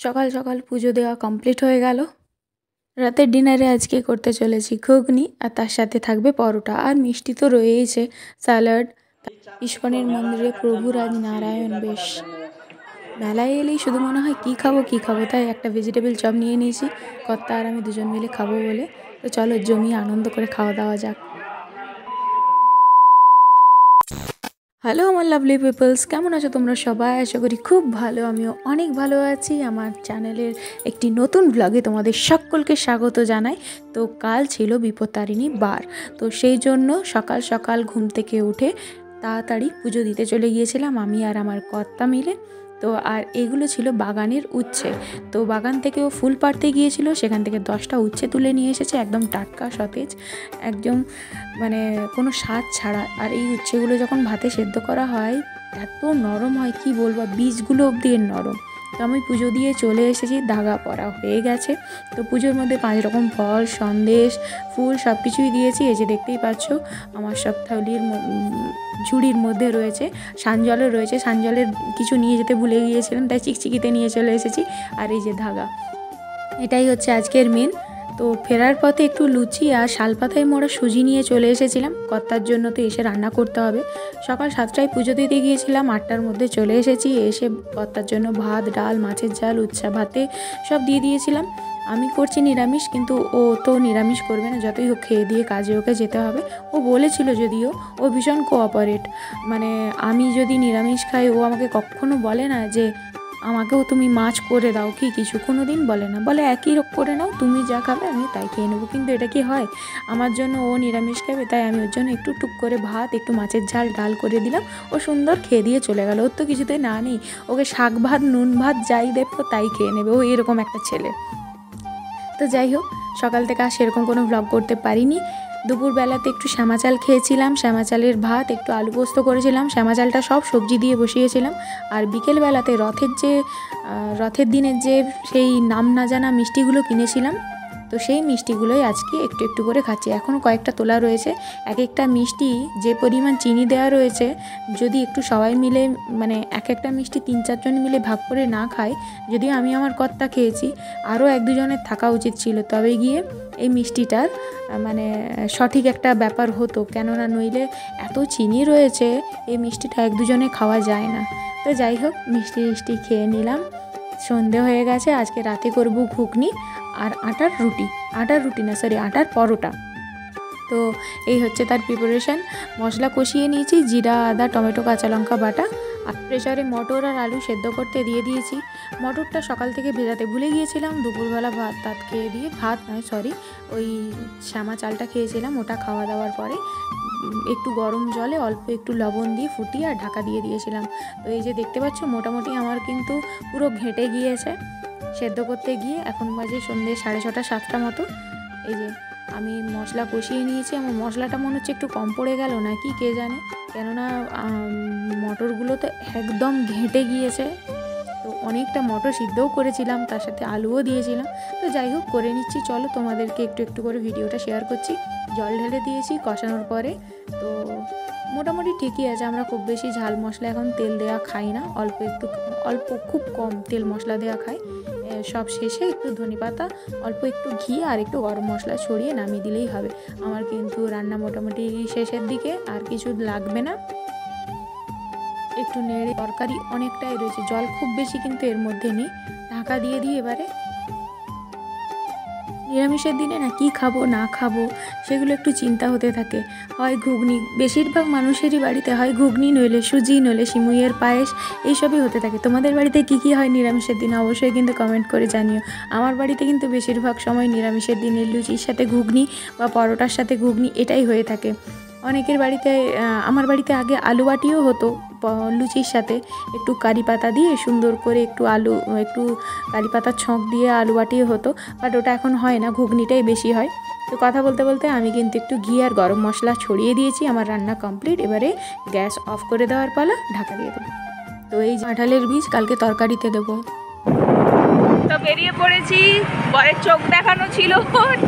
সকাল সকাল পুজো দেওয়া কমপ্লিট হয়ে গেল। রাতের ডিনারে আজকে করতে চলেছি ঘুগনি, আর তার সাথে থাকবে পরোটা, আর মিষ্টি তো রয়েইছে, স্যালাড। ইস্কনের মন্দিরে প্রভুর আজ নারায়ণ বেশ। মেলায় এলেই শুধু মনে হয় কী খাবো কী খাবো, তাই একটা ভেজিটেবল চপ নিয়ে নিয়েছি, কর্তা আর আমি দুজন মিলে খাবো বলে। তো চলো জমিয়ে আনন্দ করে খাওয়া দাওয়া যাক। হ্যালো আমার লাভলি পিপলস, কেমন আছো তোমরা সবাই? আশা করি খুব ভালো, আমিও অনেক ভালো আছি। আমার চ্যানেলের একটি নতুন ব্লগে তোমাদের সকলকে স্বাগত জানাই। তো কাল ছিল বিপত্তারিণী বার, তো সেই জন্য সকাল সকাল ঘুম থেকে উঠে তাড়াতাড়ি পুজো দিতে চলে গিয়েছিলাম আমি আর আমার কর্তা মিলে। তো আর এগুলো ছিল বাগানের উচ্ছে, তো বাগান থেকেও ফুল পাড়তে গিয়েছিল, সেখান থেকে 10টা উচ্ছে তুলে নিয়ে এসেছে, একদম টাটকা সতেজ, একদম মানে কোনো স্বাদ ছাড়া। আর এই উচ্ছেগুলো যখন ভাতে সেদ্ধ করা হয় এত নরম হয় কি বলবো, বীজগুলো অবধি এর নরম। তো আমি পুজো দিয়ে চলে এসেছি, দাগা পরা হয়ে গেছে। তো পুজোর মধ্যে 5 রকম ফল, সন্দেশ, ফুল সব কিছুই দিয়েছি। এই যে দেখতেই পাচ্ছ আমার সব থালির ঝুড়ির মধ্যে রয়েছে, সানজলও রয়েছে। সানজলের কিছু নিয়ে যেতে ভুলে গিয়েছিলাম, তাই চিকচিকিতে নিয়ে চলে এসেছি। আর এই যে ধাগা, এটাই হচ্ছে আজকের মেন। তো ফেরার পথে একটু লুচি আর শালপাতায় মোড়া সুজি নিয়ে চলে এসেছিলাম, কর্তার জন্য তো এসে রান্না করতে হবে। সকাল 7টায় পুজো দিতে গিয়েছিলাম, 8টার মধ্যে চলে এসেছি। এসে কর্তার জন্য ভাত, ডাল, মাছের ঝাল, উচ্ছা ভাতে সব দিয়ে দিয়েছিলাম। আমি করছি নিরামিষ, কিন্তু ও তো নিরামিষ করবে না, যতই হোক খেয়ে দিয়ে কাজে ওকে যেতে হবে। ও বলেছিল, যদিও ও ভীষণ কোঅপারেট, মানে আমি যদি নিরামিষ খাই ও আমাকে কখনো বলে না যে আমাকেও তুমি মাছ করে দাও কি কিছু, কোনো দিন বলে না, বলে একই রকম করে নাও, তুমি যা খাবে আমি তাই খেয়ে নেবো। কিন্তু এটা কি হয়, আমার জন্য ও নিরামিষ খাবে, তাই আমি ওর জন্য একটু টুক করে ভাত, একটু মাছের ঝাল, ডাল করে দিলাম। ও সুন্দর খেয়ে দিয়ে চলে গেল। ওর তো কিছুতেই না নেই, ওকে শাক ভাত, নুন ভাত যাই দেবো তাই খেয়ে নেবে, ও এরকম একটা ছেলে। তো যাই হোক, সকাল থেকে আর সেরকম কোনো ভ্লগ করতে পারিনি। দুপুরবেলাতে একটু শ্যামা চাল খেয়েছিলাম, শ্যামা চালের ভাত, একটু আলু পোস্ত করেছিলাম, শ্যামা চালটা সব সবজি দিয়ে বসিয়েছিলাম। আর বিকেলবেলাতে রথের দিনের যে সেই নাম না জানা মিষ্টিগুলো কিনেছিলাম, তো সেই মিষ্টিগুলোই আজকে একটু একটু করে খাচ্ছি। এখনও কয়েকটা তোলা রয়েছে। এক একটা মিষ্টি যে পরিমাণ চিনি দেওয়া রয়েছে, যদি একটু সবাই মিলে মানে এক একটা মিষ্টি 3-4 জন মিলে ভাগ করে না খায়, যদিও আমি আমার কর্তা খেয়েছি, আরও 1-2 জনের থাকা উচিত ছিল, তবে গিয়ে এই মিষ্টিটার মানে সঠিক একটা ব্যাপার হতো। কেননা নইলে এত চিনি রয়েছে, এই মিষ্টিটা 1-2 জনে খাওয়া যায় না। তো যাই হোক, মিষ্টি খেয়ে নিলাম। সন্ধে হয়ে গেছে, আজকে রাতে করব ঘুগনি আর আটার পরোটা। তো এই হচ্ছে তার প্রিপারেশান। মশলা কষিয়ে নিয়েছি, জিরা, আদা, টমেটো, কাঁচা লঙ্কা বাটা। আর প্রেসারে মটর আর আলু সেদ্ধ করতে দিয়ে দিয়েছি। মটরটা সকাল থেকে ভেজাতে ভুলে গিয়েছিলাম, দুপুরবেলা ভাত খেয়ে দিয়ে, ওই শ্যামা চালটা খেয়েছিলাম, ওটা খাওয়া দাওয়ার পরে একটু গরম জলে অল্প একটু লবণ দিয়ে ফুটিয়ে আর ঢাকা দিয়ে দিয়েছিলাম। তো এই যে দেখতে পাচ্ছ, মোটামুটি আমার কিন্তু পুরো ঘেঁটে গিয়েছে সেদ্ধ করতে গিয়ে। এখন বাজে সন্ধ্যে 6:30, 7টা মতো। এই যে আমি মশলা কষিয়ে নিয়েছি। আমার মশলাটা মনে হচ্ছে একটু কম পড়ে গেল নাকি কে জানে, কেননা মটরগুলো তো একদম ঘেঁটে গিয়েছে। তো অনেকটা মটর সিদ্ধও করেছিলাম, তার সাথে আলুও দিয়েছিলাম। তো যাই হোক, করে নিচ্ছি, চলো তোমাদেরকে একটু একটু করে ভিডিওটা শেয়ার করছি। জল ঢেলে দিয়েছি কষানোর পরে। তো মোটামুটি ঠিকই আছে, আমরা খুব বেশি ঝাল মশলা এখন তেল দেওয়া খাই না, অল্প খুব কম তেল মশলা দেওয়া খাই। সব শেষে একটু ধনেপাতা, অল্প একটু ঘি আর একটু গরম মশলা ছড়িয়ে নামিয়ে দিলেই হবে। আমার কিন্তু রান্না মোটামুটি শেষের দিকে, আর কিছু লাগবে না। একটু নেড়ে, তরকারি অনেকটাই রয়েছে, জল খুব বেশি কিন্তু এর মধ্যে নেই। ঢাকা দিয়ে দিই এবারে। নিরামিষের দিনে না কি খাবো না খাবো সেগুলো একটু চিন্তা হতে থাকে। হয় ঘুগনি, বেশিরভাগ মানুষেরই বাড়িতে হয় ঘুগনি, নইলে সুজি, নইলে সিমুইয়ের পায়েস, এইসবই হতে থাকে। তোমাদের বাড়িতে কি হয় নিরামিষের দিনে অবশ্যই কিন্তু কমেন্ট করে জানিও। আমার বাড়িতে কিন্তু বেশিরভাগ সময় নিরামিষের দিনে লুচির সাথে ঘুগনি বা পরোটার সাথে ঘুগনি এটাই হয়ে থাকে। অনেকের বাড়িতে, আমার বাড়িতে আগে আলু বাটিও হতো লুচির সাথে, একটু কারি পাতা দিয়ে সুন্দর করে একটু কারি পাতার ছক দিয়ে আলু বাটিও হতো, বাট ওটা এখন হয় না, ঘুগনিটাই বেশি হয়। তো কথা বলতে বলতে আমি কিন্তু একটু ঘি আর গরম মশলা ছড়িয়ে দিয়েছি। আমার রান্না কমপ্লিট, এবারে গ্যাস অফ করে দেওয়ার পালা, ঢাকা দিয়ে দেবো। তো এই কাঁঠালের বীজ কালকে তরকারিতে দেবো। তো বেরিয়ে পড়েছি, পরের চোখ দেখানো ছিল,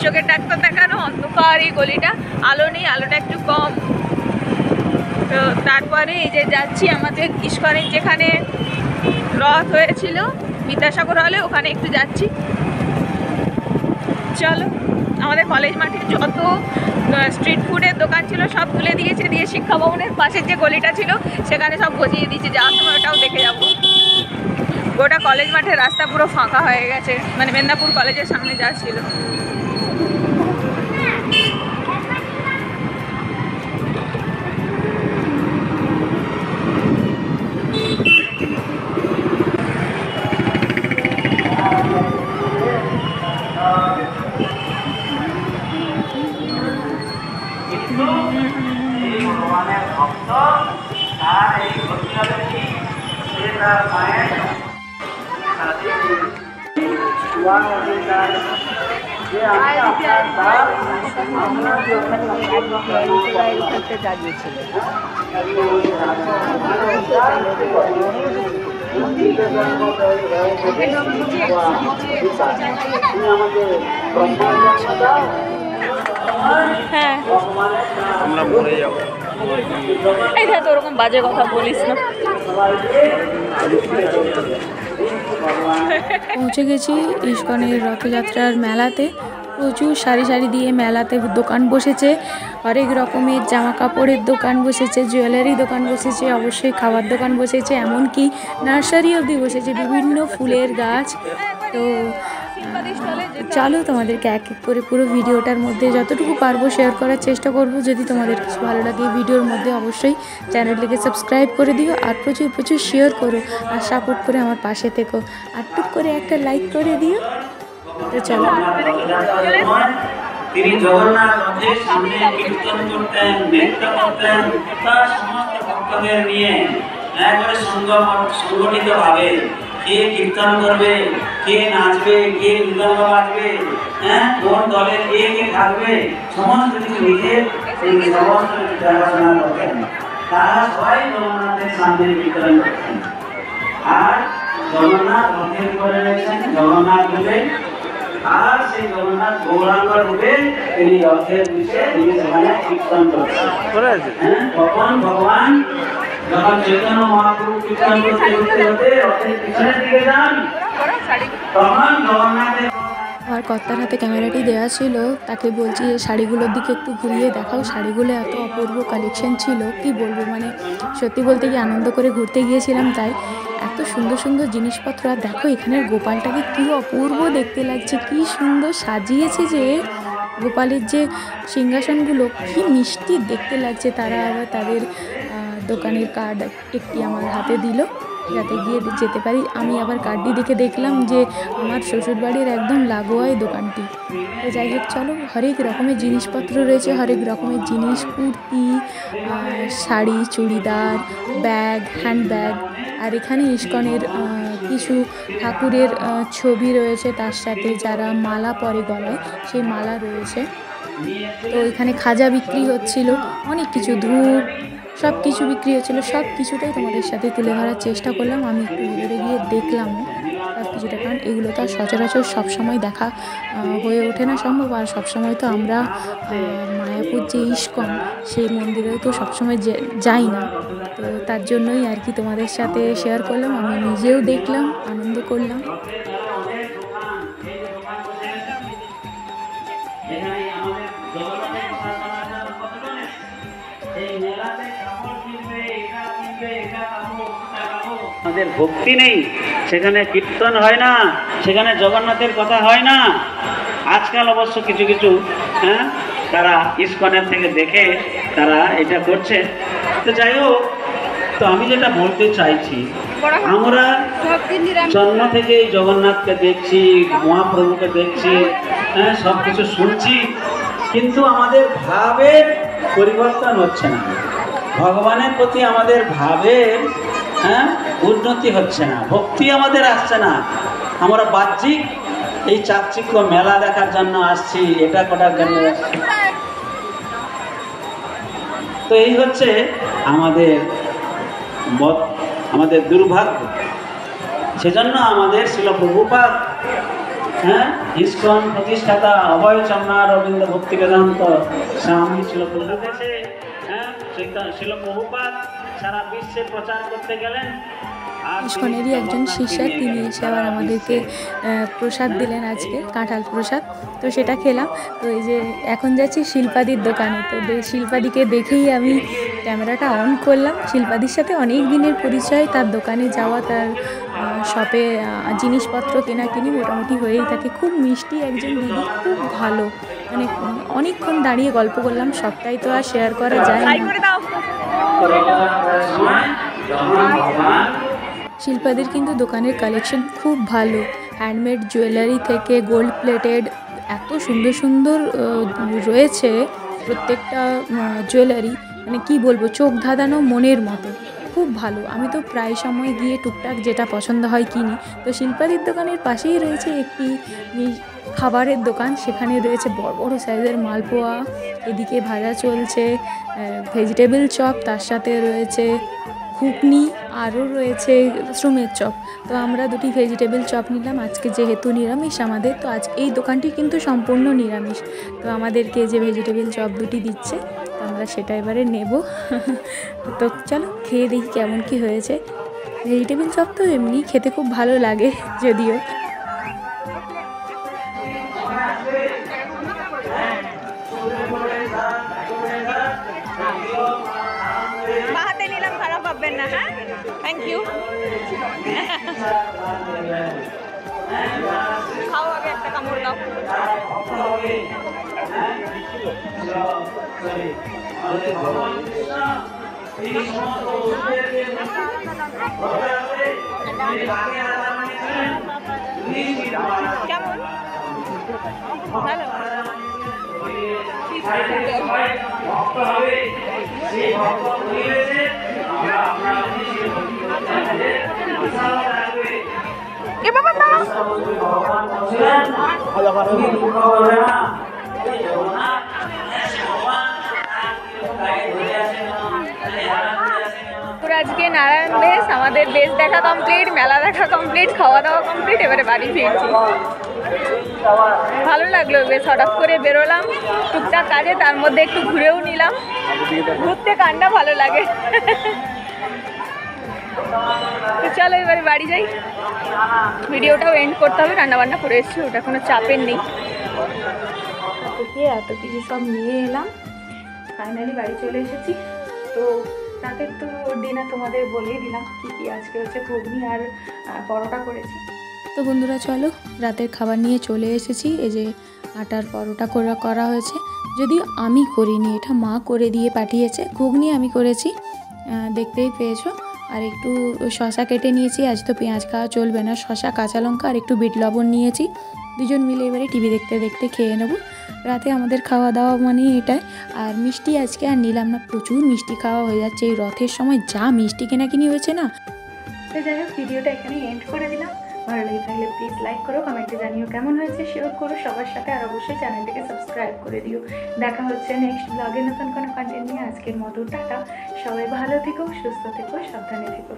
চোখের ডাক্তার দেখানো। অন্ধকার এই গলিটা, আলো নেই, আলোটা একটু কম। তো তারপরে এই যে যাচ্ছি আমাদের ইস্কনের যেখানে রথ হয়েছিল বিদ্যাসাগর হলে ওখানে একটু যাচ্ছি। চলো, আমাদের কলেজ মাঠে যত স্ট্রিট ফুডের দোকান ছিল সব তুলে দিয়েছে, দিয়ে শিক্ষা ভবনের পাশের যে গলিটা ছিল সেখানে সব বসিয়ে দিয়েছে। যাওয়ার সময় ওটাও দেখে যাব। গোটা কলেজ মাঠের রাস্তা পুরো ফাঁকা হয়ে গেছে, মানে মেদিনীপুর কলেজের সামনে যা ছিল। হ্যাঁ, আমরা মরে যাবো। এই তো ওরকম বাজে কথা বলিস না। পৌঁছে গেছি ইস্কনের রথযাত্রার মেলাতে। প্রচুর সারি সারি দিয়ে মেলাতে দোকান বসেছে, হরেক রকমের জামা কাপড়ের দোকান বসেছে, জুয়েলারি দোকান বসেছে, অবশ্যই খাবার দোকান বসেছে, এমনকি নার্সারি অবধি বসেছে, বিভিন্ন ফুলের গাছ। তো চলো তোমাদেরকে এক এক করে পুরো ভিডিওটার মধ্যে যতটুকু পারবো শেয়ার করার চেষ্টা করব। যদি তোমাদের কিছু ভালো লাগে ভিডিওর মধ্যে অবশ্যই চ্যানেলটিকে সাবস্ক্রাইব করে দিও, আর প্রচুর প্রচুর শেয়ার করো, আর সাপোর্ট করে আমার পাশে থেকো, আর টুক করে একটা লাইক করে দিও। তো চলো, তিনি জগন্নাথ রথের সামনে কীর্তন করতেন, নৃত্য করতেন, তার সমস্ত ভক্তদের নিয়ে একবারে সংগঠিত ভাবে কে কীর্তন করবে, কে নাচবে, কে মৃদঙ্গ বাজবে, কোন দলে কে কে থাকবে, সমস্ত কিছু নিজে এই সমস্ত কিছু দেখাশোনা করতেন। তারা সবাই জগন্নাথের সামনে কীর্তন করতেন। আর জগন্নাথ রথের উপরে রয়েছেন জগন্নাথ রূপে, আর সেই জগন্নাথ গৌরাঙ্গ রূপে তিনি রথের নিচে তিনি সেখানে কীর্তন করছেন। তখন ভগবান যখন চৈতন্য মহাপ্রভু কীর্তন করতে করতে করতে রথের পিছনের দিকে যান, তখন জগন্নাথের আর কর্তার হাতে ক্যামেরাটি দেওয়া ছিল, তাকে বলছি যে শাড়িগুলোর দিকে একটু ঘুরিয়ে দেখাও। শাড়িগুলো এত অপূর্ব কালেকশন ছিল, কি বলবো, মানে সত্যি বলতে কি আনন্দ করে ঘুরতে গিয়েছিলাম, তাই এত সুন্দর সুন্দর জিনিসপত্র। আর দেখো এখানের গোপালটাকে কি অপূর্ব দেখতে লাগছে, কি সুন্দর সাজিয়েছে যে গোপালের যে সিংহাসনগুলো, কি মিষ্টি দেখতে লাগছে। তারা আবার তাদের দোকানের কার্ড একটি আমার হাতে দিল যাতে গিয়ে যেতে পারি। আমি আবার কার্ডটি দেখে দেখলাম যে আমার শ্বশুরবাড়ির একদম লাগোয়াই দোকানটি। তো যাই হোক, চলো, হরেক রকমের জিনিসপত্র রয়েছে, হরেক রকমের জিনিস, কুর্তি, শাড়ি, চুড়িদার, ব্যাগ, হ্যান্ডব্যাগ। আর এখানে ইস্কনের কিছু ঠাকুরের ছবি রয়েছে, তার সাথে যারা মালা পরে গলায় সেই মালা রয়েছে। তো এখানে খাজা বিক্রি হচ্ছিল, অনেক কিছু, ধূপ, সব কিছু বিক্রি হচ্ছিলো। সব কিছুটাই তোমাদের সাথে তুলে ধরার চেষ্টা করলাম। আমি একটু ভিতরে গিয়ে দেখলামও সব কিছুটা, কারণ এগুলো তো আর সচরাচর সবসময় দেখা হয়ে ওঠে না সম্ভব। আর সবসময় তো আমরা মায়াপুর যে ইস্কন সেই মন্দিরেও তো সবসময় যাই না, তো তার জন্যই আর কি তোমাদের সাথে শেয়ার করলাম। আমি নিজেও দেখলাম, আনন্দ করলাম। আমাদের ভক্তি নেই, সেখানে কীর্তন হয় না, সেখানে জগন্নাথের কথা হয় না। আজকাল অবশ্য কিছু কিছু তারা ইস্কনের থেকে দেখে তারা এটা করছে। তো যাই হোক, তো আমি যেটা বলতে চাইছি, আমরা জন্ম থেকে জগন্নাথকে দেখছি, মহাপ্রভুকে দেখছি, সব কিছু শুনছি, কিন্তু আমাদের ভাবের পরিবর্তন হচ্ছে না। ভগবানের প্রতি আমাদের ভাবের উন্নতি হচ্ছে না, ভক্তি আমাদের আসছে না। আমরা বাহ্যিক এই চাকচিক্য মেলা দেখার জন্য আসছি, এটা করার জন্য আসছি। তো এই হচ্ছে আমাদের দুর্ভাগ্য। সেজন্য আমাদের শিল প্রভুপাদ, ইস্কন প্রতিষ্ঠাতা অভয় চন্দ্র রবীন্দ্র ভক্তি বেদান্ত স্বামী শিল প্রভুপাদ সারা বিশ্বে প্রচার করতে গেলেন, ইস্কনেরই একজন শিষ্যা, তিনি এসে আবার আমাদেরকে প্রসাদ দিলেন আজকে, কাঁঠাল প্রসাদ। তো সেটা খেলাম। তো এই যে এখন যাচ্ছি শিল্পাদির দোকানে। তো শিল্পাদিকে দেখেই আমি ক্যামেরাটা অন করলাম। শিল্পাদির সাথে অনেক দিনের পরিচয়, তার দোকানে যাওয়া, তার শপে জিনিসপত্র কেনাকিনি মোটামুটি হয়েই থাকে। খুব মিষ্টি একজন দিদি, খুব ভালো, মানে অনেকক্ষণ দাঁড়িয়ে গল্প করলাম। সবটাই তো আর শেয়ার করা যায় না। শিল্পাদির কিন্তু দোকানের কালেকশন খুব ভালো, হ্যান্ডমেড জুয়েলারি থেকে গোল্ড প্লেটেড, এত সুন্দর সুন্দর রয়েছে প্রত্যেকটা জুয়েলারি, মানে কি বলবো, চোখ ধাঁধানো মনের মতো, খুব ভালো। আমি তো প্রায় সময় গিয়ে টুকটাক যেটা পছন্দ হয় কিনি। তো শিল্পাদির দোকানের পাশেই রয়েছে একটি খাবারের দোকান, সেখানে রয়েছে বড় বড় সাইজের মালপোয়া, এদিকে ভাজা চলছে, ভেজিটেবল চপ, তার সাথে রয়েছে ঘুগনি, আরও রয়েছে মাশরুমের চপ। তো আমরা দুটি ভেজিটেবল চপ নিলাম, আজকে যেহেতু নিরামিষ আমাদের, তো আজ এই দোকানটি কিন্তু সম্পূর্ণ নিরামিষ। তো আমাদেরকে যে ভেজিটেবল চপ দুটি দিচ্ছে, তো আমরা সেটা এবারে নেব। তো চলো খেয়ে দেখি কেমন কি হয়েছে। ভেজিটেবল চপ তো এমনি খেতে খুব ভালো লাগে যদিও। না, হ্যাঁ, থ্যাংক ইউ। খাও, আগে একটা কামড় দাও। কেমন? ভালো। এ বাবা না, আজকে নারায়ণ বেশ, আমাদের বেশ দেখা কমপ্লিট, মেলা দেখা কমপ্লিট, খাওয়া দাওয়া কমপ্লিট, এবারে বাড়ি ফিরছি। ভালো লাগলো বেশ, হঠাৎ করে বেরোলাম টুকটাক কাজে, তার মধ্যে একটু ঘুরেও নিলাম। ঘুরতে কান্না ভালো লাগে। তো চলো এবারে বাড়ি যাই, ভিডিওটাও এন্ড করতে হবে। রান্না বান্না করে এসেছি, ওটা কোনো চাপের নেই। এত কিছু সব নিয়ে এলাম, ফাইনালি বাড়ি চলে এসেছি। তো রাতের তো ডিনার তোমাদের বলেই দিলাম কি কি, আজকে হচ্ছে ঘুগনি আর পরোটা করেছি। তো বন্ধুরা চলো রাতের খাবার নিয়ে চলে এসেছি। এই যে আটার পরোটা করা হয়েছে, যদিও আমি করিনি, এটা মা করে দিয়ে পাঠিয়েছে। ঘুগনি আমি করেছি, দেখতেই পেয়েছো। আর একটু শশা কেটে নিয়েছি, আজ তো পেঁয়াজ খাওয়া চলবে না, শশা, কাঁচা লঙ্কা আর একটু বিট লবণ নিয়েছি। দুজন মিলে এবারে টিভি দেখতে দেখতে খেয়ে নেব। রাতে আমাদের খাওয়া দাওয়া মানে এটাই। আর মিষ্টি আজকে আর নিলাম না, প্রচুর মিষ্টি খাওয়া হয়ে যাচ্ছে এই রথের সময়, যা মিষ্টি কেনাকিনি হয়েছে না। তো যাই হোক, ভিডিওটা এখানে এন্ড করে দিলাম। ভালো লেগে থাকলে প্লিজ লাইক করো, কমেন্টে জানিও কেমন হয়েছে, শেয়ার করো সবার সাথে, আর অবশ্যই চ্যানেলটিকে সাবস্ক্রাইব করে দিও। দেখা হচ্ছে নেক্সট ব্লগে নতুন কোনো কন্টেন্ট নিয়ে। আজকের মতো টাটা, সবাই ভালো থেকো, সুস্থ থেকো, সাবধানে থেকো।